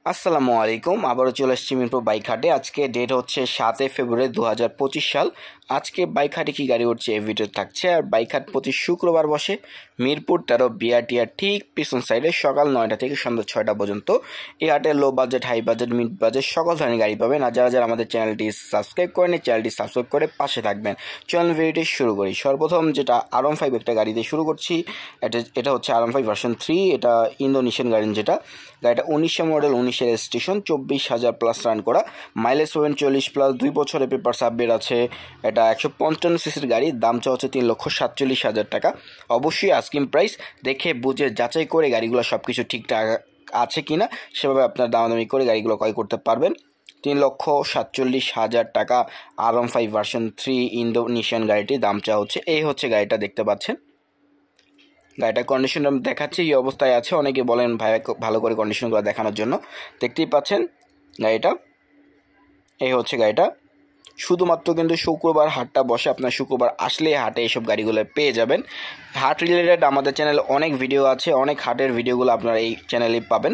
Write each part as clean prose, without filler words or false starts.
আসসালামু আলাইকুম। আবারও চলে এসেছি মিরপুর বাইক হাটে। আজকে ডেট হচ্ছে 7 ফেব্রুয়ারি 2025 সাল। আজকে বাইক হাটে কী গাড়ি উঠছে এই ভিডিও থাকছে। আর বাইক হাট প্রতি শুক্রবার বসে মিরপুর 13 বিআরটিআর ঠিক পিছন সাইডে সকাল 9টা থেকে সন্ধ্যা 6টা পর্যন্ত। এই হাটে low budget, high budget, mid budget সকল ধরনের গাড়ি পাবেন। আর যারা যারা আমাদের চ্যানেলটি সাবস্ক্রাইব করেন, চ্যানেলটি সাবস্ক্রাইব করে পাশে থাকবেন। চলুন ভিডিওটি শুরু করি। সর্বপ্রথম যেটা R15 একটা গাড়ি দিয়ে শুরু করছি। এটা হচ্ছে R15 ভার্সন 3। এটা ইন্দোনেশিয়ান গাড়ি। গাড়িটা 1900 মডেল, 19-এর রেজিস্ট্রেশন, 24,000 প্লাস রান করা, মাইলেজ পাবেন 40+, 2 বছরের পেপার সাবমিট আছে। এটা 155 সিসির গাড়ি। দাম চাওয়া হচ্ছে 3,47,000 টাকা। অবশ্যই আস্কিং প্রাইস দেখে বুঝে যাচাই করে গাড়িগুলো সব কিছু ঠিকঠাক আছে কিনা সেভাবে আপনার দামাদামি করে গাড়িগুলো ক্রয় করতে পারবেন। 3,47,000 টাকা R15 ভার্সন 3 ইন্দোনেশিয়ান গাড়িটির দাম চাওয়া হচ্ছে। এই হচ্ছে গাড়িটা, দেখতে পাচ্ছেন। গাড়িটার কন্ডিশন আমি দেখাচ্ছি, এই অবস্থায় আছে। অনেকে বলেন ভাই ভালো করে কন্ডিশনগুলো দেখানোর জন্য। দেখতেই পাচ্ছেন গাড়িটা, এই হচ্ছে গাড়িটা। শুধুমাত্র কিন্তু শুক্রবার হাটটা বসে, আপনার শুক্রবার আসলে হাটে এইসব গাড়িগুলো পেয়ে যাবেন। হাট রিলেটেড আমাদের চ্যানেলে অনেক ভিডিও আছে, অনেক হাটের ভিডিওগুলো আপনারা এই চ্যানেলে পাবেন।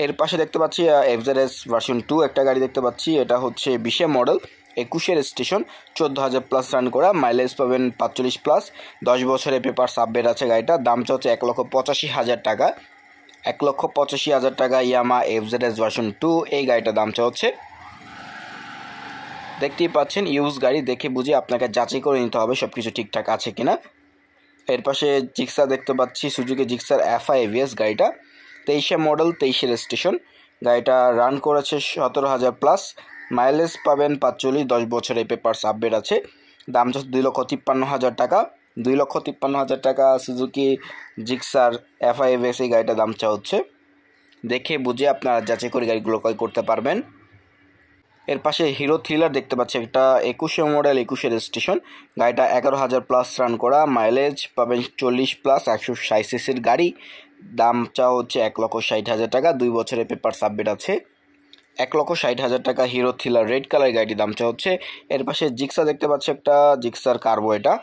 এর পাশে দেখতে পাচ্ছি FZS ভার্সন 2 একটা গাড়ি দেখতে পাচ্ছি। এটা হচ্ছে 20 মডেল, 21-এর স্টেশন, 14,000 প্লাস রান করা, মাইলেজ পাবেন 45+, 10 বছরের পেপার সাবমিট আছে। গাড়িটা দাম হচ্ছে 1,85,000 টাকা। 1,85,000 টাকা ইয়ামা FZS ভার্সন 2 এই গাড়িটার দাম হচ্ছে। দেখতেই পাচ্ছেন ইউজ গাড়ি, দেখে বুঝে আপনাকে যাচাই করে নিতে হবে সব কিছু ঠিকঠাক আছে কিনা। এর পাশে জিক্সার দেখতে পাচ্ছি, সুজুকি জিক্সার FI AVS গাড়িটা 23 মডেল, 23-এর রেজিস্ট্রেশন। গাড়িটা রান করেছে 17,000 প্লাস, মাইলেজ পাবেন 45, 10 বছরের পেপার সাবমিট আছে। দাম হচ্ছে 2,53,000 টাকা। 2,53,000 টাকা সুজুকি জিক্সার FI AVS এই গাড়িটার দাম হচ্ছে। দেখে বুঝে আপনারা যাচাই করে গাড়িগুলো ক্রয় করতে পারবেন। এর পাশে হিরো থ্রিলার দেখতে পাচ্ছি, একটা 21 মডেল, 21-এর রেজিস্ট্রেশন। গাড়িটা 11,000 প্লাস রান করা, মাইলেজ পাবেন 40+, 160 সিসির গাড়ি। দাম হচ্ছে 1,60,000 টাকা। 2 বছরের পেপার সাবমিট আছে। 1,60,000 টাকা হিরো থ্রিলার রেড কালার গাড়িটি দাম হচ্ছে। এর পাশে জিক্সার দেখতে পাচ্ছি, একটা জিক্সার কার্বো। এটা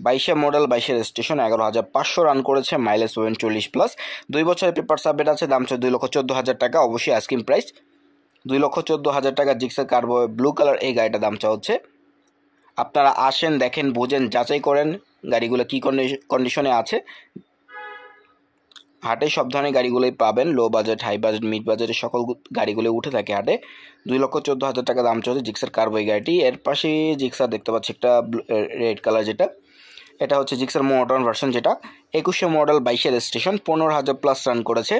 22 মডেল, 22-এর রেজিস্ট্রেশন, 11,500 রান করেছে, মাইলেজ পাবেন 40+, 2 বছরের পেপার সাবমিট আছে। দাম 2,14,000 টাকা। অবশ্যই আস্কিং প্রাইস 2,14,000 টাকা জিক্সার কার্বো ব্লু কালার এই গাড়িটার দাম হচ্ছে। আপনারা আসেন, দেখেন, বুঝেন, যাচাই করেন গাড়িগুলো কী কন্ডিশনে আছে। হাটে সব ধরনের গাড়িগুলোই পাবেন, low budget, high budget, mid বাজেটের সকল গাড়িগুলো উঠে থাকে হাটে। 2,14,000 টাকা দাম চলছে জিক্সার কার্বো এই গাড়িটি। এর পাশে জিক্সার দেখতে পাচ্ছি একটা রেড কালার, এটা হচ্ছে জিক্সার মডার্ন ভার্সন, যেটা 21 মডেল, 22-এর রেজিস্ট্রেশন, 15,000 প্লাস রান করেছে,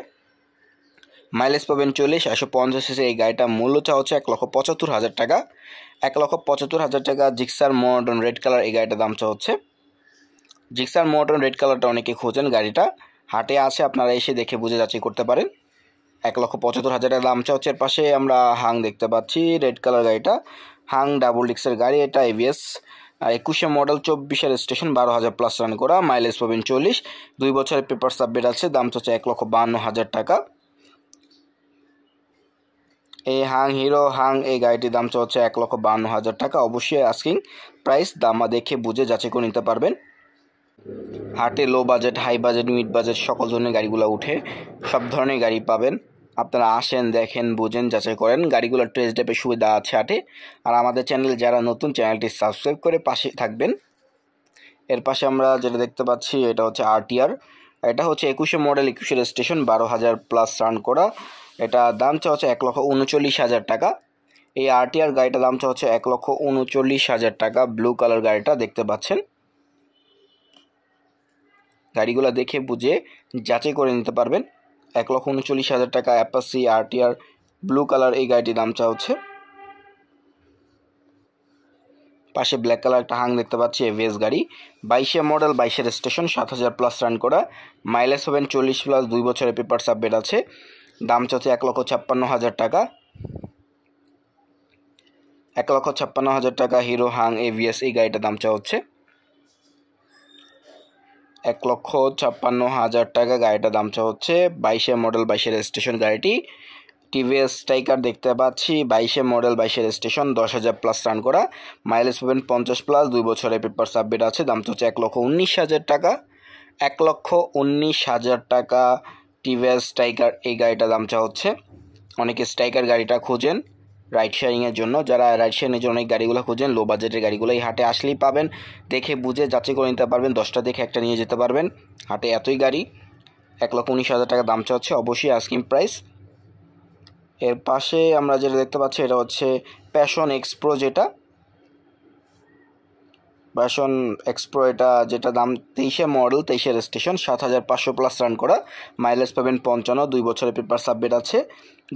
মাইলেজ পাবেন 40, 150 সিসি এই গাড়িটা মূল্য হচ্ছে 1,75,000 টাকা। 1,75,000 টাকা জিক্সার মডার্ন রেড কালার এই গাড়িটার দাম হচ্ছে। জিক্সার মডার্ন রেড কালারটা অনেকে খোঁজেন, গাড়িটা হাটে আছে, আপনারা এসে দেখে বুঝে যাচাই করতে পারেন। 1,75,000 টাকা দাম হচ্ছে। এর পাশে আমরা হাং দেখতে পাচ্ছি, রেড কালার গাড়িটা, হাং ডাবল ডিক্সের গাড়ি। এটা AVS, 21 মডেল, 24-এর রেজিস্ট্রেশন, 12,000 প্লাস রান করা, মাইলেজ পাবেন 40, 2 বছরের পেপার সাবমিট আছে। দাম হচ্ছে 1,52,000 টাকা। এই হিরো হাং এই গাড়িটির দাম হচ্ছে 1,52,000 টাকা। অবশ্যই আস্কিং প্রাইস দাম দেখে বুঝে যাচাই করে নিতে পারবেন। হাটে low budget, high budget, mid budget সকল ধরনের গাড়িগুলো উঠে, সব ধরনের গাড়ি পাবেন। আপনারা আসেন, দেখেন, বুঝেন, যাচাই করেন। গাড়িগুলোর টেস্ট ড্রাইভের সুবিধা আছে হাটে। আর আমাদের চ্যানেল যারা নতুন, চ্যানেলটি সাবস্ক্রাইব করে পাশে থাকবেন। এর পাশে আমরা যেটা দেখতে পাচ্ছি, এটা হচ্ছে RTR। এটা হচ্ছে 21 মডেল, 21-এর রেজিস্ট্রেশন, 12,000 প্লাস রান করা। এটা দাম হচ্ছে 1,39,000 টাকা। এই RTR গাড়িটার দাম হচ্ছে 1,39,000 টাকা। ব্লু কালার গাড়িটা দেখতে পাচ্ছেন। গাড়িগুলো দেখে বুঝে যাচাই করে নিতে পারবেন। 1,39,000 টাকা অ্যাপাচি RTR ব্লু কালার এই গাড়িটির দাম হচ্ছে। পাশে ব্ল্যাক কালার একটা হাং দেখতে পাচ্ছি, AVS গাড়ি, 22 মডেল, 22-এর রেজিস্ট্রেশন, 7,000 প্লাস রান করা, মাইলেজ হবেন 40+, 2 বছরের পেপার সাবমিট আছে। দাম হচ্ছে 1,56,000 টাকা। 1,56,000 টাকা হিরো হাং AVS এই গাড়িটার দাম হচ্ছে। 1,56,000 টাকা গাড়িটার দাম হচ্ছে। 22 মডেল, 22-এর রেজিস্ট্রেশন গাড়িটি। TVS স্ট্রাইকার দেখতে পাচ্ছি, 22 মডেল, 22-এর রেজিস্ট্রেশন, 10,000 প্লাস রান করা, মাইলেজ পাবেন 50+, 2 বছরের পেপার সাবমিট আছে। দাম হচ্ছে 1,19,000 টাকা। 1,19,000 টাকা TVS স্ট্রাইকার এই গাড়িটার দাম হচ্ছে। অনেকে স্ট্রাইকার গাড়িটা খোঁজেন রাইড শেয়ারিংয়ের জন্য। যারা রাইড শেয়ারিংয়ের জন্য অনেক গাড়িগুলো খোঁজেন, লো বাজেটের গাড়িগুলো এই হাটে আসলেই পাবেন। দেখে বুঝে যাচাই করে নিতে পারবেন, 10টা দেখে একটা নিয়ে যেতে পারবেন। হাটে এতই গাড়ি, 1,19,000 টাকা দাম চাচ্ছে, অবশ্যই আস্কিং প্রাইস। এর পাশে আমরা যেটা দেখতে পাচ্ছি এটা হচ্ছে প্যাশন এক্সপ্রো, প্যাশন এক্সপ্রো যেটা দাম 23 মডেল, 23 রেজিস্ট্রেশন, 7,500 প্লাস রান করা, মাইলেজ পাবেন 55, 2 বছরের পেপার সাবমিট আছে।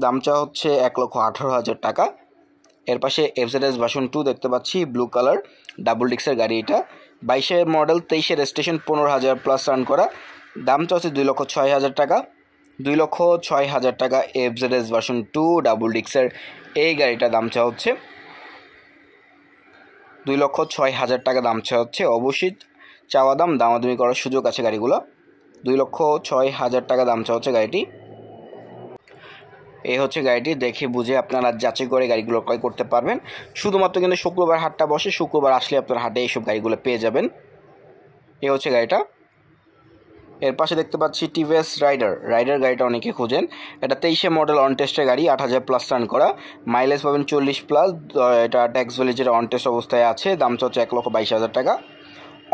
দামটা হচ্ছে 1,18,000 টাকা। এর পাশে এফজেডএস ভার্সন 2 দেখতে পাচ্ছি, ব্লু কালার, ডাবল ডিক্সের গাড়ি। এটা 22 মডেল, 23 রেজিস্ট্রেশন, 15,000 প্লাস রান করা, দামটা হচ্ছে 2,06,000 টাকা। 2,06,000 টাকা এফজেডএস ভার্সন 2 ডাবল ডিক্সের এই গাড়িটা দাম চা হচ্ছে 2,06,000 টাকা দাম চা হচ্ছে। অবশ্যই চাওয়া দাম, দামাদামি করার সুযোগ আছে গাড়িগুলো। 2,06,000 টাকা দাম চা হচ্ছে গাড়িটি। এই হচ্ছে গাড়িটি, দেখে বুঝে আপনারা যাচাই করে গাড়িগুলো ক্রয় করতে পারবেন। শুধুমাত্র কিন্তু শুক্রবার হাটটা বসে, শুক্রবার আসলে আপনার হাটে এইসব গাড়িগুলো পেয়ে যাবেন। এই হচ্ছে গাড়িটা। এর পাশে দেখতে পাচ্ছি টিভিএস রাইডার গাড়িটা অনেকে খোঁজেন। এটা 23 মডেল, অন টেস্টের গাড়ি, 8,000 প্লাস রান করা, মাইলেজ পাবেন 40 প্লাস। এটা ট্যাক্স ভ্যালি যেটা অন টেস্ট অবস্থায় আছে, দাম হচ্ছে 1,22,000 টাকা।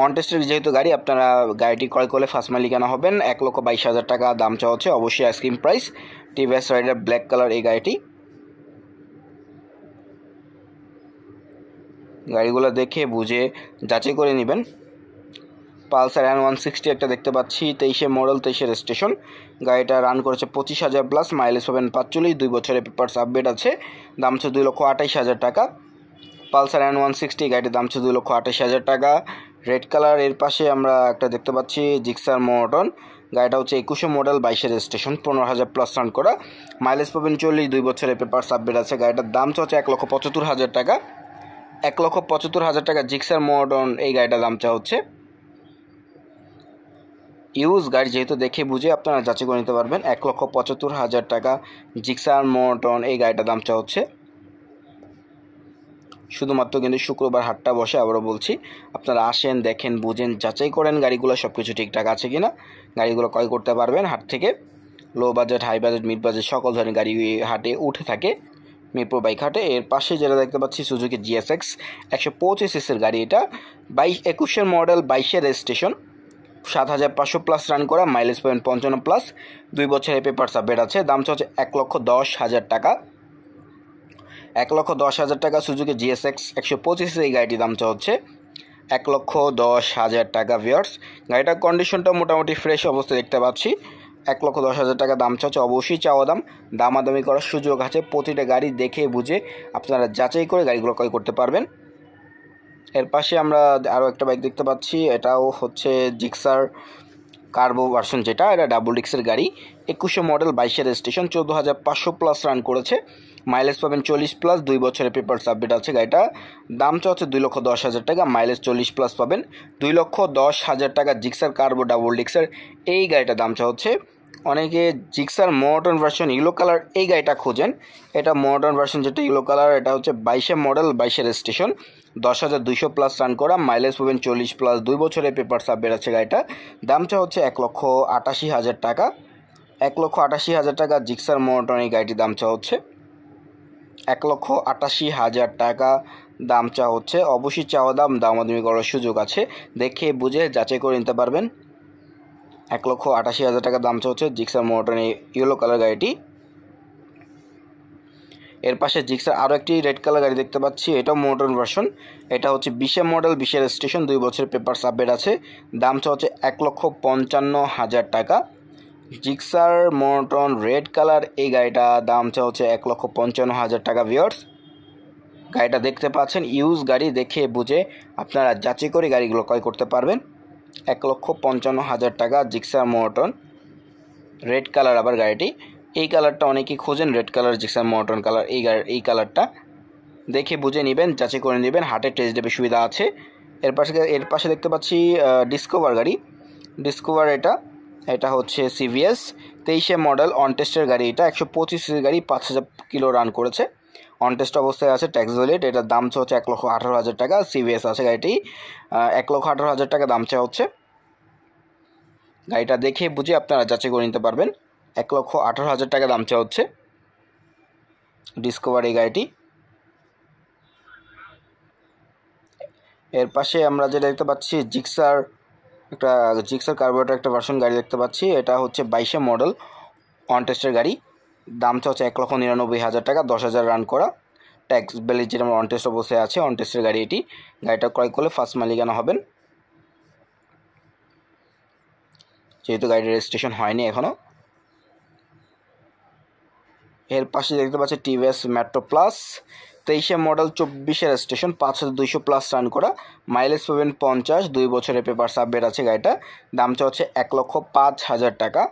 অন টেস্টের যেহেতু গাড়ি, আপনারা গাড়িটি ক্রয় করলে ফার্স্ট মালিকানা হবেন। 1,22,000 টাকা দাম চাওয়া হচ্ছে, অবশ্যই ice cream price. TVS Raider black colour এই গাড়িটি। গাড়িগুলো দেখে বুঝে যাচাই করে নেবেন। পালসার N160 একটা দেখতে পাচ্ছি, 23 মডেল, 23 রেজিস্ট্রেশন, গাড়িটা রান করেছে 25,000 প্লাস, মাইলেজ পাবেন 45, 2 বছরের পেপার আপডেট আছে, দাম হচ্ছে 2,28,000 টাকা। পালসার N160 গাড়িটির দাম হচ্ছে 2,28,000 টাকা, রেড কালার। এর পাশে আমরা একটা দেখতে পাচ্ছি জিক্সার মর্টন, গাড়িটা হচ্ছে 21 মডেল, 22 রেজিস্ট্রেশন, 15,000 প্লাস রান করা, মাইলেজ পাবেন 40, 2 বছরের পেপার আপডেট আছে। গাড়িটার দাম হচ্ছে 1,75,000 টাকা। 1,75,000 টাকা জিক্সার মর্টন এই গাড়িটার দাম চা হচ্ছে। ইউজ গাড়ি যেহেতু দেখে বুঝে আপনারা যাচাই করে নিতে পারবেন। 1,75,000 টাকা জিক্সার মর্টন এই গাড়িটার দাম চা হচ্ছে। শুধুমাত্র কিন্তু শুক্রবার হাটটা বসে, আবারও বলছি, আপনারা আসেন, দেখেন, বুঝেন, যাচাই করেন গাড়িগুলো সব কিছু ঠিকঠাক আছে কিনা, গাড়িগুলো ক্রয় করতে পারবেন হাট থেকে। Low budget, high budget, mid budget সকল ধরনের গাড়ি হাটে উঠে থাকে মিরপুর বাইক হাটে। এর পাশে যেটা দেখতে পাচ্ছি সুজুকি GSX 125 সিসির গাড়ি। এটা 21 মডেল, 22 রেজিস্ট্রেশন, 7,500 প্লাস রান করা, মাইলেজ পাবেন 55 প্লাস, 2 বছরের পেপার আপডেট আছে। দাম হচ্ছে 1,10,000 টাকা। 1,10,000 টাকা সুজুকি GSX 125 এই গাড়িটির দাম হচ্ছে 1,10,000 টাকা। ভিউয়ার্স, গাড়িটার কন্ডিশনটা মোটামুটি ফ্রেশ অবস্থায় দেখতে পাচ্ছি। 1,10,000 টাকা দাম হচ্ছে, অবশ্যই চাওয়া দাম, দামাদামি করার সুযোগ আছে। প্রতিটা গাড়ি দেখে বুঝে আপনারা যাচাই করে গাড়িগুলো ক্রয় করতে পারবেন। এর পাশে আমরা আরও একটা বাইক দেখতে পাচ্ছি, এটাও হচ্ছে জিক্সার কার্বো ভার্সন, এটা ডাবল ডিক্সের গাড়ি, 21 মডেল, 22 রেজিস্ট্রেশন, 14,500 প্লাস রান করেছে, মাইলেজ পাবেন 40 প্লাস, 2 বছরের পেপার আপডেট আছে। গাড়িটা দাম হচ্ছে 2,10,000 টাকা, মাইলেজ 40 প্লাস পাবেন। 2,10,000 টাকা জিক্সার কার্বো ডাবল ডিক্সের এই গাড়িটার দাম হচ্ছে। অনেকে Gixxer modern version yellow colour এই গাড়িটা খোঁজেন। এটা মডার্ন ভার্সন যেটা ইয়েলো কালার, এটা হচ্ছে 22 মডেল, 22 রেজিস্ট্রেশন, 10,200 প্লাস রান করা, মাইলেজ পাবেন 40 প্লাস, 2 বছরের পেপার আপডেট আছে। গাড়িটা দামটা হচ্ছে 1,88,000 টাকা। 1,88,000 টাকা জিক্সার মডার্ন এই গাড়িটির দাম চা হচ্ছে। 1,88,000 টাকা দাম চা হচ্ছে। অবশ্যই চাওয়া দাম, দামাদামি করার সুযোগ আছে, দেখে বুঝে যাচাই করে নিতে পারবেন। 1,88,000 টাকা দাম চা হচ্ছে জিক্সার মডার্ন এই ইয়েলো কালার গাড়িটি। এর পাশে জিক্সার আরও একটি রেড কালার গাড়ি দেখতে পাচ্ছি, এটাও মডার্ন ভার্সন, এটা হচ্ছে 20 মডেল, 20 রেজিস্ট্রেশন, 2 বছরের পেপার আপডেট আছে। দাম হচ্ছে 1,55,000 টাকা। জিক্সার মডার্ন রেড কালার এই গাড়িটা দাম হচ্ছে 1,55,000 টাকা। ভিউয়ার্স, গাড়িটা দেখতে পাচ্ছেন, ইউজ গাড়ি, দেখে বুঝে আপনারা যাচাই করে গাড়িগুলো ক্রয় করতে পারবেন। 1,55,000 টাকা জিক্সার মডার্ন রেড কালার। আবার গাড়িটি এই কালারটা অনেকেই খোঁজেন, red colour Gixxer modern colour এই কালারটা দেখে বুঝে নেবেন, যাচাই করে নেবেন, হাটে টেস্ট ড্রাইভের সুবিধা আছে। এর পাশে দেখতে পাচ্ছি ডিসকভার গাড়ি। ডিসকভার এটা হচ্ছে CVS 23 মডেল, অন টেস্টের গাড়ি। এটা 125 গাড়ি, 5,000 কিলো রান করেছে, অন টেস্ট অবস্থায় আছে, ট্যাক্স ভ্যালিড। এটার দাম হচ্ছে 1,18,000 টাকা। CVS আছে গাড়িটি, 1,18,000 টাকা দাম চা হচ্ছে। গাড়িটা দেখে বুঝে আপনারা যাচাই করে নিতে পারবেন। 1,18,000 টাকা দাম চা হচ্ছে। ডিসকভার এই গাড়িটি। এর পাশে আমরা যেটা দেখতে পাচ্ছি জিক্সার কার্বোরেটর একটা ভার্সন গাড়ি দেখতে পাচ্ছি। এটা হচ্ছে 22 মডেল অন টেস্টের গাড়ি। দামটা হচ্ছে 1,99,000 টাকা, 10,000 রান করা। ট্যাক্স ভ্যালিড যেটা অন টেস্ট অবস্থায় আছে, অন টেস্টের গাড়ি এটি। গাড়িটা ক্রয় করলে ফার্স্ট মালিকানা হবেন, যেহেতু গাড়ির রেজিস্ট্রেশন হয়নি এখনও। এর পাশে দেখতে পাচ্ছি TVS metro plus 23 model 24 registration, 5,200 plus run করা, মাইলেজ পাবেন 50, 2 বছরের পেপার সাবমিট আছে গাড়িটা। দামটা হচ্ছে 1,05,000 টাকা,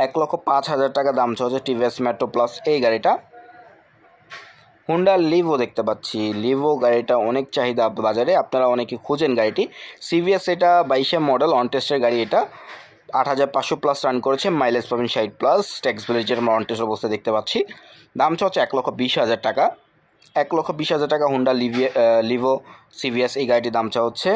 1,05,000 টাকা দামটা হচ্ছে টিভিএস মেট্রো প্লাস এই গাড়িটা। হুন্ডা লিভো দেখতে পাচ্ছি। লিভো গাড়িটা অনেক চাহিদা বাজারে, আপনারা অনেকে খুঁজেন গাড়িটি। সিভিএস এটা 22 মডেল অন টেস্টের গাড়ি। এটা 8,500 প্লাস রান করেছে, মাইলেজ পাবেন 60 প্লাস। ট্যাক্স ভ্যালিড যেটা আমরা অন টেস্ট অবস্থায় দেখতে পাচ্ছি। দামটা হচ্ছে 1,20,000 টাকা, 1,20,000 টাকা হুন্ডা লিভো সিভিএস এই গাড়িটির দামটা হচ্ছে।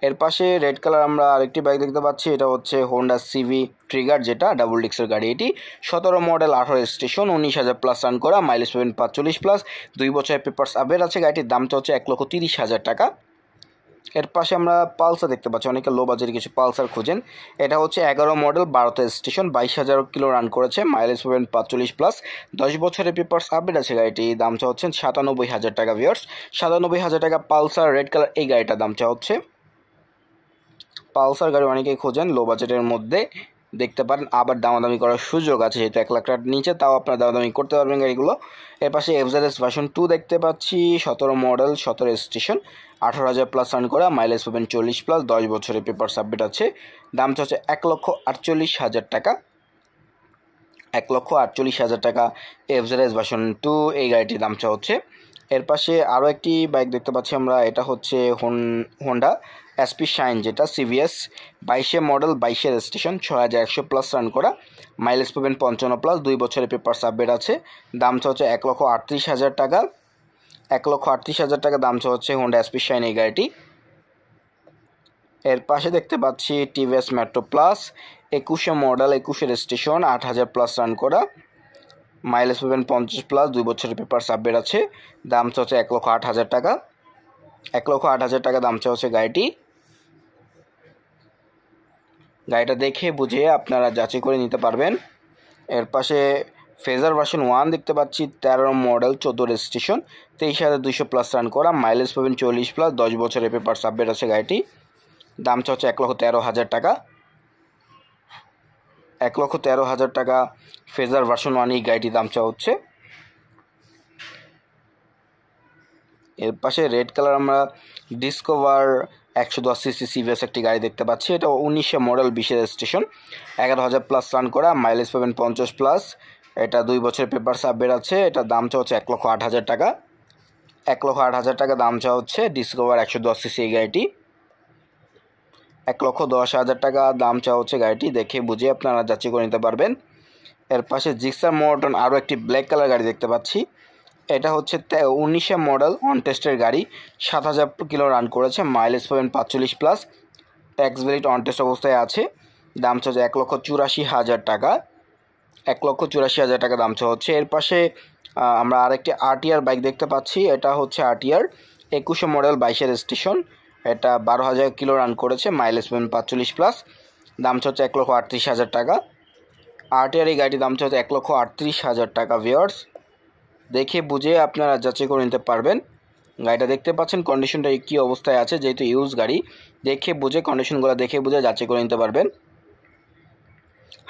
এর পাশে রেড কালার আমরা আরেকটি বাইক দেখতে পাচ্ছি। এটা হচ্ছে হোন্ডা সিভি ট্রিগার, যেটা ডাবল ডিক্সের গাড়ি। এটি 17 মডেল 18 স্টেশন, 19,000 প্লাস রান করা, মাইলেজ পাবেন 45 প্লাস, 2 বছরের পেপারস আপডেট আছে। গাড়িটির দামটা হচ্ছে 1,30,000 টাকা। এর পাশে আমরা পালসার দেখতে পাচ্ছি। অনেকে লো বাজেটের কিছু পালসার খুঁজেন। এটা হচ্ছে 11 মডেল 12 স্টেশন, 22,000 কিলো রান করেছে, মাইলেজ পাবেন 45 প্লাস, 10 বছরের পেপারস আপডেট আছে। গাড়িটি দামটা হচ্ছে 97,000 টাকা। ভিউয়ার্স, 97,000 টাকা পালসার রেড কালার এই গাড়িটার দামটা হচ্ছে। পালসার গাড়ি অনেকেই খোঁজেন, লো বাজেটের মধ্যে দেখতে পারেন, আবার দামাদামি করার সুযোগ আছে, যেহেতু 1 লাখ টাকার নিচে, তাও আপনারা দামাদামি করতে পারবেন গাড়িগুলো। এর পাশে এফজেডএস ভার্সন 2 দেখতে পাচ্ছি। 17 মডেল 17 স্টেশন, 18,000 প্লাস রান করা, মাইলেজ পাবেন 40 প্লাস, 10 বছরের পেপার সাবমিট আছে। দামটা হচ্ছে 1,48,000 টাকা, 1,48,000 টাকা এফজেডএস ভার্সন 2 এই গাড়িটির দামটা হচ্ছে। এর পাশে আরও একটি বাইক দেখতে পাচ্ছি আমরা। এটা হচ্ছে হোন্ডা এসপি শাইন, যেটা CVS 22 model 22 registration, 6,100 plus run করা, মাইলেজ পাবেন 55 প্লাস, 2 বছরের পেপার সাবমিট আছে। দামটা হচ্ছে 1,38,000 টাকা, 1,38,000 টাকা দামটা হচ্ছে হোন্ডা এসপি শাইন এই গাড়িটি। এর পাশে দেখতে পাচ্ছি TVS metro plus 21 model 21 registration, 8,000 plus run করা, মাইলেজ পাবেন 50 প্লাস, 2 বছরের পেপার সাবমিট আছে। দামটা হচ্ছে 1,08,000 টাকা, 1,08,000 টাকা দামটা হচ্ছে গাড়িটি। গাড়িটা দেখে বুঝে আপনারা যাচাই করে নিতে পারবেন। এর পাশে ফেজার ভার্সন 1 দেখতে পাচ্ছি। 13 মডেল 14 রেজিস্ট্রেশন, 23,200 প্লাস রান করা, মাইলেজ পাবেন 40 প্লাস, 10 বছরের পেপার সাবমিট আছে গাড়িটি। দামটা হচ্ছে 1,13,000 টাকা, 1,13,000 টাকা ফেজার ভার্সন 1 এই গাড়িটির দামটা হচ্ছে। এর পাশে রেড কালার আমরা ডিসকভার 110 সিসি সিভিএস একটি গাড়ি দেখতে পাচ্ছি। এটা 19 মডেল 20 রেজিস্ট্রেশন, 11,000 প্লাস রান করা, মাইলেজ পাবেন 50 প্লাস, এটা 2 বছরের পেপার সাবমিট আছে। এটার দামটা হচ্ছে 1,08,000 টাকা, 1,08,000 টাকা দামটা হচ্ছে ডিসকভার 110 সিসি এই গাড়িটি। 1,10,000 টাকা দামটা হচ্ছে গাড়িটি। দেখে বুঝে আপনারা যাচাই করে নিতে পারবেন। এর পাশে জিক্সার মডেল আরও একটি ব্ল্যাক কালার গাড়ি দেখতে পাচ্ছি। এটা হচ্ছে 19 মডেল অন টেস্টের গাড়ি, 7,000 কিলো রান করেছে, মাইলেজ পাবেন 45 plus, tax valid on test অবস্থায় আছে। দামটা হচ্ছে 1,84,000 টাকা, 1,84,000 টাকা দামটা হচ্ছে। এর পাশে আমরা আরেকটি আরটিআর বাইক দেখতে পাচ্ছি। এটা হচ্ছে আরটিআর 21 মডেল 22 রেজিস্ট্রেশন, এটা 12,000 কিলো রান করেছে, মাইলেজ পাবেন 45 প্লাস, দামটা হচ্ছে 1,38,000 টাকা। আরটিআর এই গাড়িটির দামটা হচ্ছে 1,38,000 টাকা। ভিউয়ার্স, দেখে বুঝে আপনারা যাচাই করে নিতে পারবেন। গাড়িটা দেখতে পাচ্ছেন কন্ডিশনটা কী অবস্থায় আছে, যেহেতু ইউজ গাড়ি, দেখে বুঝে কন্ডিশনগুলো দেখে বুঝে যাচাই করে নিতে পারবেন।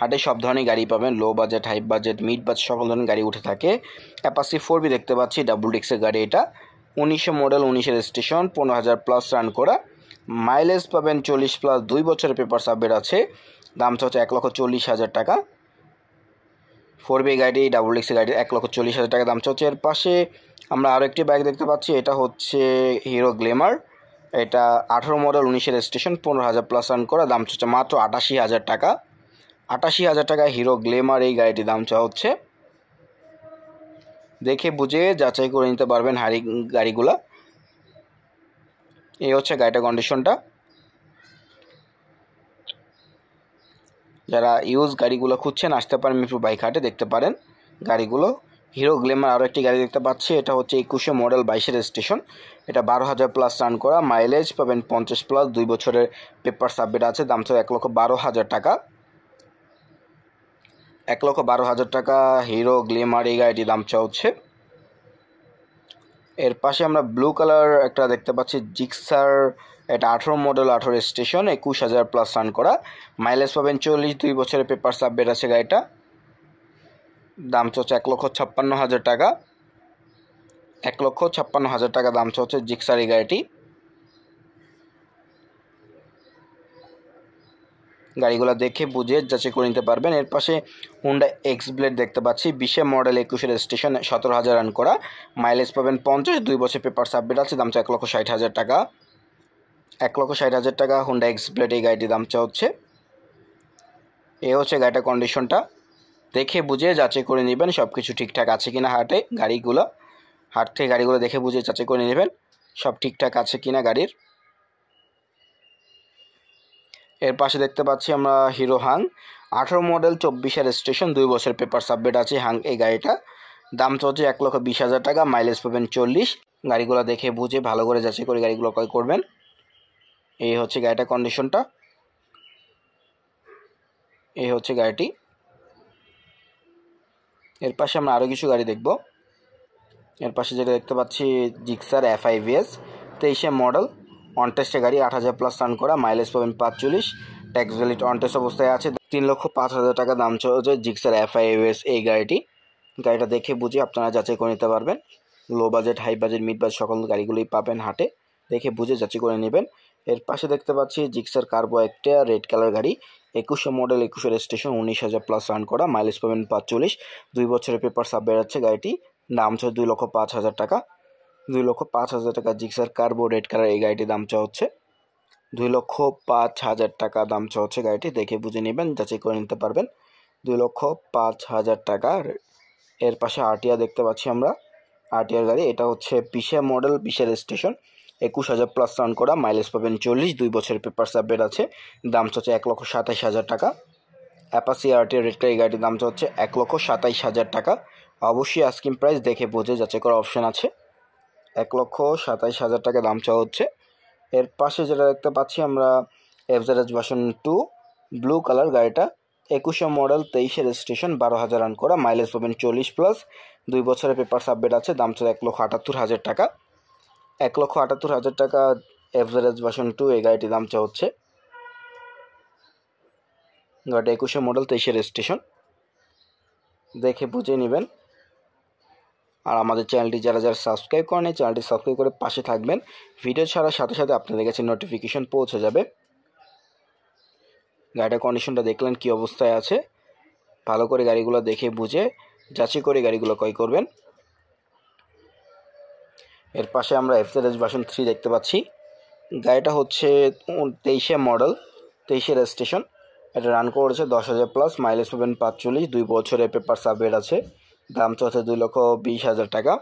হাটে সব ধরনের গাড়ি পাবেন, low budget, high budget, mid budget, সকল ধরনের গাড়ি উঠে থাকে। অ্যাপাচি 4B দেখতে পাচ্ছি, ডাবল ডিক্সের গাড়ি। এটা 19 মডেল 19 রেজিস্ট্রেশন, 15,000 প্লাস রান করা, মাইলেজ পাবেন 40 প্লাস, 2 বছরের পেপার সাবমিট আছে। দামটা হচ্ছে 1,40,000 টাকা। 4B গাড়ি, ডাবল ডিক্সের গাড়ি, 1,40,000 টাকা দাম চলছে। এর পাশে আমরা আরও একটি বাইক দেখতে পাচ্ছি। এটা হচ্ছে হিরো গ্ল্যামার, এটা 18 মডেল 19 রেজিস্ট্রেশন, 15,000 প্লাস রান করা, দাম চলছে মাত্র 88,000 টাকা। 88,000 টাকা হিরো গ্ল্যামার এই গাড়িটির দাম চাওয়া হচ্ছে। দেখে বুঝে যাচাই করে নিতে পারবেন গাড়িগুলা। এই হচ্ছে গাড়িটার কন্ডিশনটা। যারা ইউজ গাড়িগুলো খুঁজছেন আসতে পারেন মিরপুর বাইক হাটে, দেখতে পারেন গাড়িগুলো। হিরো গ্ল্যামার আরও একটি গাড়ি দেখতে পাচ্ছি, এটা হচ্ছে 21 মডেল 22 রেজিস্ট্রেশন। এটা 12,000 প্লাস রান করা, মাইলেজ পাবেন 50 প্লাস, 2 বছরের পেপার সাবমিট আছে। দাম ছিল 1,12,000 টাকা। 1,12,000 টাকা হিরো গ্ল্যামার এই গাড়িটির দাম হচ্ছে। এর পাশে আমরা ব্লু কালার একটা দেখতে পাচ্ছি জিক্সার, এটা 18 মডেল 18 রেজিস্ট্রেশন, 21,000 প্লাস রান করা, মাইলেজ পাবেন 40, 2 বছরের পেপার সাবমিট আছে গাড়িটা। দাম হচ্ছে 1,56,000 টাকা। 1,56,000 টাকা দাম হচ্ছে জিক্সার এই গাড়িটি। গাড়িগুলো দেখে বুঝে যাচাই করে নিতে পারবেন। এর পাশে হুন্ডা এক্স ব্লেড দেখতে পাচ্ছি, 20 মডেল 21 রেজিস্ট্রেশন, 17,000 রান করা, মাইলেজ পাবেন 50, 2 বছর পেপার সাবমিট আছে। দাম 1,60,000 টাকা। 1,60,000 টাকা হুন্ডা এক্স ব্লেড এই গাড়িটির দাম হচ্ছে। এ হচ্ছে গাড়িটার কন্ডিশনটা, দেখে বুঝে যাচাই করে নেবেন সব কিছু ঠিকঠাক আছে কিনা। হাট থেকে গাড়িগুলো দেখে বুঝে যাচাই করে নেবেন সব ঠিকঠাক আছে কিনা গাড়ির। এর পাশে দেখতে পাচ্ছি আমরা হিরো হাং, 18 মডেল 24 রেজিস্ট্রেশন, 2 বছর পেপার সাবমিট আছে হাং এই গাড়িটা। দাম হচ্ছে 1,20,000 টাকা, মাইলেজ পাবেন 40। গাড়িগুলো দেখে বুঝে ভালো করে যাচাই করে গাড়িগুলো ক্রয় করবেন। এই হচ্ছে গাড়িটার কন্ডিশনটা, এই হচ্ছে গাড়িটি। এর পাশে আমরা আরও কিছু গাড়ি দেখব। এর পাশে যেটা দেখতে পাচ্ছি জিক্সার FIVS, 23 মডেল অন টেস্টের গাড়ি, 8,000 প্লাস রান করা, মাইলেজ পাবেন 45, ট্যাক্স ভ্যালিড অন টেস্ট অবস্থায় আছে। 3,05,000 টাকা দাম চলছে জিক্সার FIVS এই গাড়িটি। গাড়িটা দেখে বুঝে আপনারা যাচাই করে নিতে পারবেন। Low budget, high budget, mid budget সকল গাড়িগুলোই পাবেন হাটে, দেখে বুঝে যাচাই করে নেবেন। এর পাশে দেখতে পাচ্ছি জিক্সার কার্বো একটা রেড কালার গাড়ি, 21 মডেল 21 রেজিস্ট্রেশন, 19,000 প্লাস রান করা, মাইলেজ পাবেন 45, 2 বছরের পেপার সাবমিট আছে গাড়িটি। দাম হচ্ছে 2,05,000 টাকা। 2,05,000 টাকা জিক্সার কার্বো রেড কালার এই গাড়িটির দাম হচ্ছে। 2,05,000 টাকা দাম হচ্ছে গাড়িটি, দেখে বুঝে নেবেন যাচাই করে নিতে পারবেন। 2,05,000 টাকা। এর পাশে আরটিআর দেখতে পাচ্ছি আমরা, আরটিআর গাড়ি, এটা হচ্ছে 20 মডেল 20 রেজিস্ট্রেশন, 21,000 প্লাস রান করা, মাইলেজ পাবেন 40, 2 বছরের পেপার সাবমিট আছে। দাম হচ্ছে 1,27,000 টাকা। অ্যাপাসি আরটিআর রেড কালার এই গাড়িটির দাম হচ্ছে 1,27,000 টাকা। অবশ্যই আস্কিং প্রাইস দেখে বুঝে যাচাই করার অপশন আছে। 1,27,000 টাকা দাম চাওয়া হচ্ছে। এর পাশে যেটা দেখতে পাচ্ছি আমরা এফজেড ভার্সন 2 ব্লু কালার গাড়িটা, 21 মডেল 23 রেজিস্ট্রেশন, 12,000 রান করা, মাইলেজ পাবেন 40 প্লাস, 2 বছরের পেপার সাবমিট আছে। দাম ছিল 1,78,000 টাকা। 1,78,000 টাকা এফজেড ভার্সন 2 এই গাড়িটির দাম চাওয়া হচ্ছে। গাড়িটা 21 মডেল 23 রেজিস্ট্রেশন, দেখে বুঝে নেবেন। আর আমাদের চ্যানেলটি যারা সাবস্ক্রাইব করেন চ্যানেলটি সাবস্ক্রাইব করে পাশে থাকবেন। ভিডিও ছাড়ার সাথে সাথে আপনাদের কাছে নোটিফিকেশন পৌঁছে যাবে। গাড়িটার কন্ডিশনটা দেখলেন কি অবস্থায় আছে, ভালো করে গাড়িগুলো দেখে বুঝে যাচাই করে গাড়িগুলো ক্রয় করবেন। এর পাশে আমরা এফজেড ভার্সন 3 দেখতে পাচ্ছি, গাড়িটা হচ্ছে 23 মডেল 23 রেজিস্ট্রেশন, এটা রান করেছে 10,000 প্লাস, মাইলেজ পাবেন 45, 2 বছরের পেপার সাবমিট আছে। দাম হচ্ছে 2,20,000 টাকা।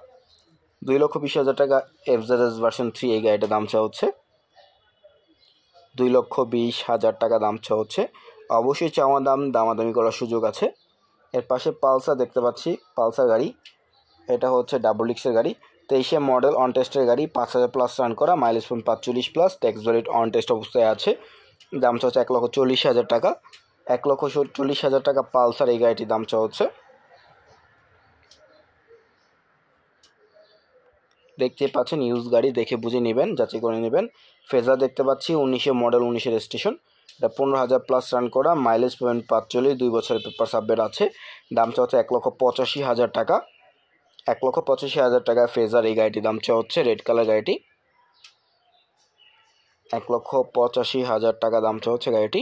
2,20,000 টাকা এফজেড ভার্সন 3 এই গাড়িটার দাম হচ্ছে। 2,20,000 টাকা দাম হচ্ছে। অবশ্যই চাওয়া দাম দামাদামি করার সুযোগ আছে। এর পাশে পালসার দেখতে পাচ্ছি, পালসার গাড়ি, এটা হচ্ছে ডাবল ডিক্সের গাড়ি, 23 মডেল অন টেস্টের গাড়ি, 5,000 প্লাস রান করা, মাইলেজ পাবেন 45 plus, tax valid on test অবস্থায় আছে। দাম হচ্ছে 1,40,000 টাকা। 1,40,000 টাকা পালসার এই গাড়িটির দাম হচ্ছে। দেখতে পাচ্ছেন ইউজ গাড়ি, দেখে বুঝে নেবেন, যাচাই করে নেবেন। ফেজার দেখতে পাচ্ছি 19 মডেল 19 রেজিস্ট্রেশন, এটা 15,000 প্লাস রান করা, মাইলেজ পাবেন 45, 2 বছরের পেপার সাবমিট আছে। দাম হচ্ছে 1,85,000 টাকা। 1,85,000 টাকা ফেজার এই গাড়িটির দাম হচ্ছে, রেড কালার গাড়িটি। 1,85,000 টাকা দাম হচ্ছে গাড়িটি।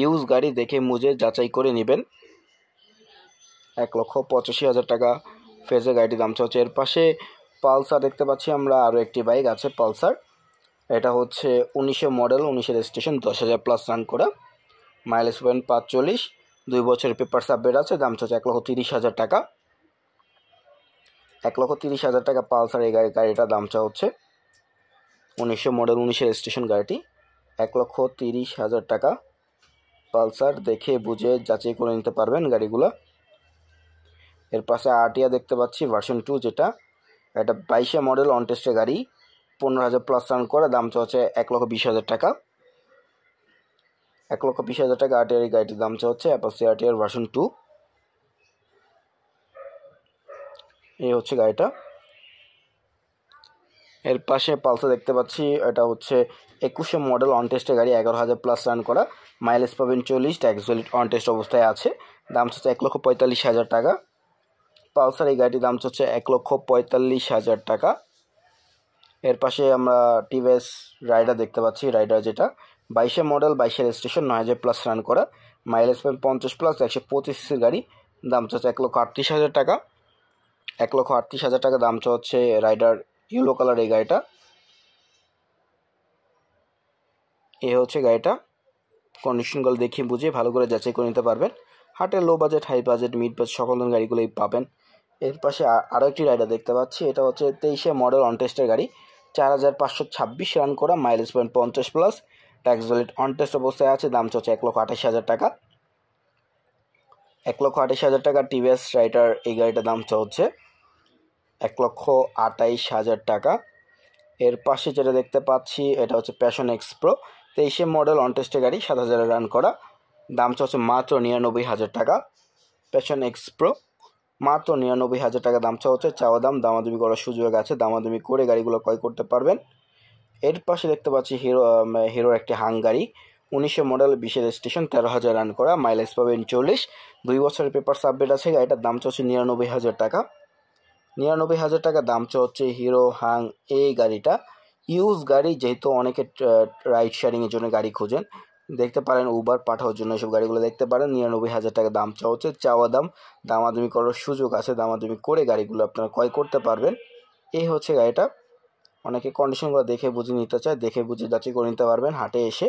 ইউজ গাড়ি দেখে বুঝে যাচাই করে নেবেন। 1,85,000 টাকা ফেজার গাড়িটির দাম হচ্ছে। এর পাশে পালসার দেখতে পাচ্ছি আমরা, আরও একটি বাইক আছে পালসার, এটা হচ্ছে 19 মডেল 19 রেজিস্ট্রেশন, 10,000 প্লাস রান করা, মাইলেজ পাবেন 45, 2 বছরের পেপার সাবমিট আছে। দাম হচ্ছে 1,30,000 টাকা। 1,30,000 টাকা পালসার এই গাড়িটার দাম হচ্ছে। 19 মডেল 19 রেজিস্ট্রেশন গাড়িটি, 1,30,000 টাকা পালসার, দেখে বুঝে যাচাই করে নিতে পারবেন গাড়িগুলো। এর পাশে আরটিআর দেখতে পাচ্ছি ভার্সন 2, যেটা এটা 22 মডেল অন টেস্টের গাড়ি, 15,000 প্লাস রান করে, দাম হচ্ছে 1,20,000 টাকা। 1,20,000 টাকা আরটিআর এই গাড়িটির দাম হচ্ছে অ্যাপাচি আরটিআর ভার্সন 2। এই হচ্ছে গাড়িটা। এর পাশে পালসার দেখতে পাচ্ছি, এটা হচ্ছে 21 মডেল অন টেস্টের গাড়ি, 11,000 প্লাস রান করা, মাইলেজ পাবেন 40, ট্যাক্স ভ্যালিড অন টেস্ট অবস্থায় আছে, দাম হচ্ছে 1,45,000 টাকা। পালসার এই গাড়িটির দাম হচ্ছে 1,45,000 টাকা। এর পাশে আমরা টিভিএস রাইডার দেখতে পাচ্ছি, রাইডার যেটা 22 মডেল, 22 রেজিস্ট্রেশন, 9,000 প্লাস রান করা, মাইলেজ পাবেন 50 প্লাস, 125 সিসির গাড়ি, দাম হচ্ছে 1,38,000 টাকা। 1,38,000 টাকা দাম হচ্ছে রাইডার ইয়েলো কালার এই গাড়িটা। এ হচ্ছে গাড়িটা। কন্ডিশনগুলো দেখে বুঝে ভালো করে যাচাই করে নিতে পারবেন। হাটে low budget, high budget, mid budget সকল ধরনের গাড়িগুলোই পাবেন। এর পাশে আরও একটি রাইডার দেখতে পাচ্ছি, এটা হচ্ছে 23 মডেল অন টেস্টের গাড়ি, 4,526 রান করা, মাইলেজ পাবেন 50 plus, tax valid on test অবস্থায় আছে, দাম হচ্ছে 1,28,000 টাকা। 1,28,000 টাকা টিভিএস রাইডার এই গাড়িটার দাম হচ্ছে 1,28,000 টাকা। এর পাশে যেটা দেখতে পাচ্ছি, এটা হচ্ছে passion x pro, 23 model on টেস্টের গাড়ি, 7,000 রান করা, দাম হচ্ছে মাত্র 99,000 টাকা। প্যাশন এক্স প্রো মাত্র 99,000 টাকা দাম হচ্ছে। চাওয়া দাম, দামাদামি করার সুযোগ আছে, দামাদামি করে গাড়িগুলো ক্রয় করতে পারবেন। এর পাশে দেখতে পাচ্ছি হিরোর একটি হাঙ্গারি, 19 মডেল, 20 রেজিস্ট্রেশন, 13,000 রান করা, মাইলেজ পাবেন 40, 2 বছরের পেপার সাবমিট আছে। গাড়িটার দাম হচ্ছে 99,000 টাকা। 99,000 টাকা দাম হচ্ছে হিরো হাং এই গাড়িটা। ইউজ গাড়ি, যেহেতু অনেকে রাইড শেয়ারিংয়ের জন্য গাড়ি খোঁজেন, দেখতে পারেন উবার পাঠানোর জন্য এসব গাড়িগুলো দেখতে পারেন। 99,000 টাকা দাম হচ্ছে। চাওয়া দাম, দামাদামি করার সুযোগ আছে, দামাদামি করে গাড়িগুলো আপনারা ক্রয় করতে পারবেন। এই হচ্ছে গাড়িটা। অনেকে কন্ডিশনগুলো দেখে বুঝে নিতে চায়, দেখে বুঝে যাচাই করে নিতে পারবেন হাটে এসে।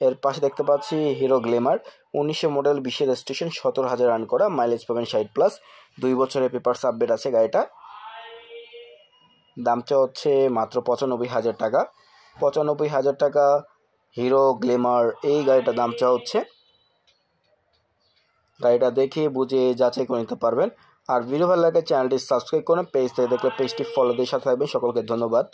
এর পাশে দেখতে পাচ্ছি hero Glamour, 19 model, 20 registration, 17,000 run করা, মাইলেজ পাবেন 60 প্লাস, 2 বছরের পেপার সাবমিট আছে। গাড়িটা দামটা হচ্ছে মাত্র 95,000 টাকা। 95,000 টাকা হিরো গ্ল্যামার এই গাড়িটার দামটা হচ্ছে। গাড়িটা দেখে বুঝে যাচাই করে নিতে পারবেন। আর ভিডিও ভালো লাগে চ্যানেলটি সাবস্ক্রাইব করুন, পেজ থেকে দেখলে পেজটি ফলো দিয়ে সাথে থাকবেন। সকলকে ধন্যবাদ।